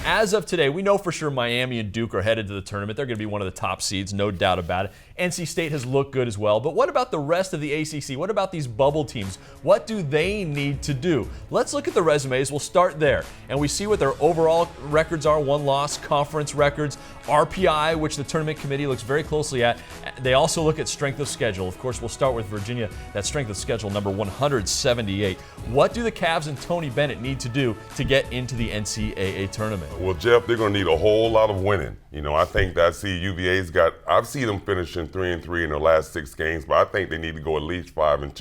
as of today, we know for sure Miami and Duke are headed to the tournament. They're going to be one of the top seeds, no doubt about it. NC State has looked good as well. But what about the rest of the ACC? What about these bubble teams? What do they need to do? Let's look at the resumes. We'll start there. And we see what their overall records are, one-loss conference records, RPI, which the tournament committee looks very closely at. They also look at strength of schedule. Of course, we'll start with Virginia, that strength of schedule number 178. What do the Cavs and Tony Bennett need to do to get into the NCAA tournament? Well, Jeff, they're going to need a whole lot of winning. You know, I think that UVA's I've seen them finishing 3-3 in their last 6 games, but I think they need to go at least 5-2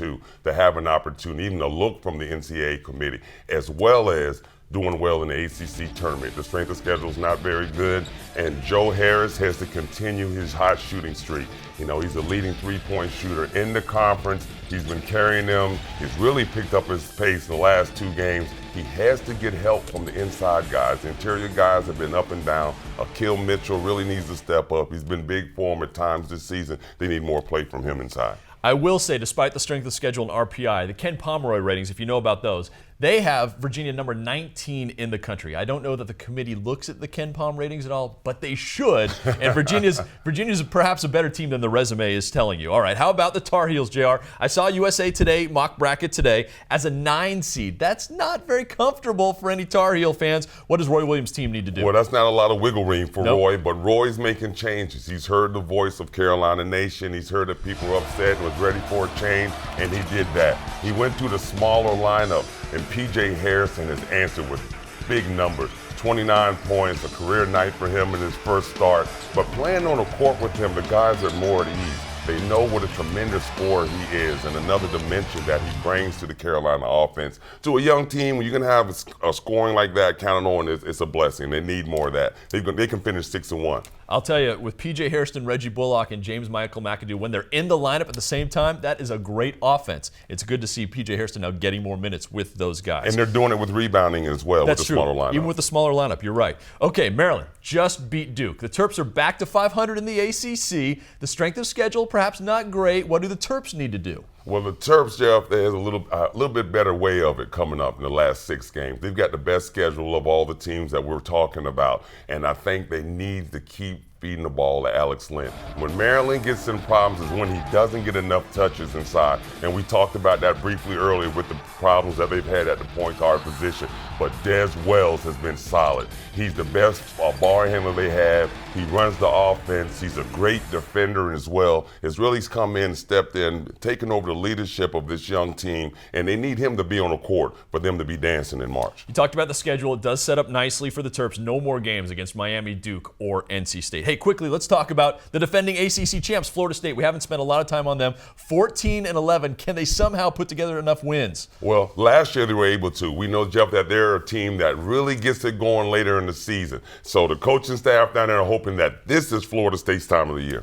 to have an opportunity, even a look from the NCAA committee, as well as doing well in the ACC tournament. The strength of schedule is not very good, and Joe Harris has to continue his hot shooting streak. You know, he's a leading three-point shooter in the conference. He's been carrying them. He's really picked up his pace in the last 2 games. He has to get help from the inside guys. The interior guys have been up and down. Akil Mitchell really needs to step up. He's been big for him at times this season. They need more play from him inside. I will say, despite the strength of schedule and RPI, the Ken Pomeroy ratings, if you know about those, they have Virginia number 19 in the country. I don't know that the committee looks at the Ken Pom ratings at all, but they should. And Virginia's perhaps a better team than the resume is telling you. All right, how about the Tar Heels, JR? I saw USA Today mock bracket today as a 9 seed. That's not very comfortable for any Tar Heel fans. What does Roy Williams' team need to do? Well, that's not a lot of wiggle room for Roy, but Roy's making changes. He's heard the voice of Carolina Nation. He's heard that people were upset and was ready for a change, and he did that. He went to the smaller lineup, and P.J. Harrison has answered with big numbers. 29 points, a career night for him in his first start. But playing on a court with him, the guys are more at ease. They know what a tremendous scorer he is and another dimension that he brings to the Carolina offense. To a young team, when you can have a scoring like that counted on, it's a blessing. They need more of that. They can finish 6-1. I'll tell you, with P.J. Hairston, Reggie Bullock, and James Michael McAdoo, when they're in the lineup at the same time, that is a great offense. It's good to see P.J. Hairston now getting more minutes with those guys. And they're doing it with rebounding as well. That's with the true. Smaller lineup. Even with the smaller lineup, you're right. Okay, Maryland just beat Duke. The Terps are back to 500 in the ACC. The strength of schedule, perhaps not great. What do the Terps need to do? Well, the Terps, Jeff, there's a little bit better way of it coming up in the last 6 games. They've got the best schedule of all the teams that we're talking about, and I think they need to keep feeding the ball to Alex Len. When Maryland gets in problems is when he doesn't get enough touches inside, and we talked about that briefly earlier with the problems that they've had at the point guard position. But Des Wells has been solid. He's the best ball handler they have. He runs the offense. He's a great defender as well. He's really come in, stepped in, taken over the leadership of this young team, and they need him to be on the court for them to be dancing in March. You talked about the schedule. It does set up nicely for the Terps. No more games against Miami, Duke, or NC State. Hey, quickly, let's talk about the defending ACC champs, Florida State. We haven't spent a lot of time on them. 14-11. Can they somehow put together enough wins? Well, last year they were able to. We know, Jeff, that they're a team that really gets it going later in the season. So the coaching staff down there are hoping that this is Florida State's time of the year.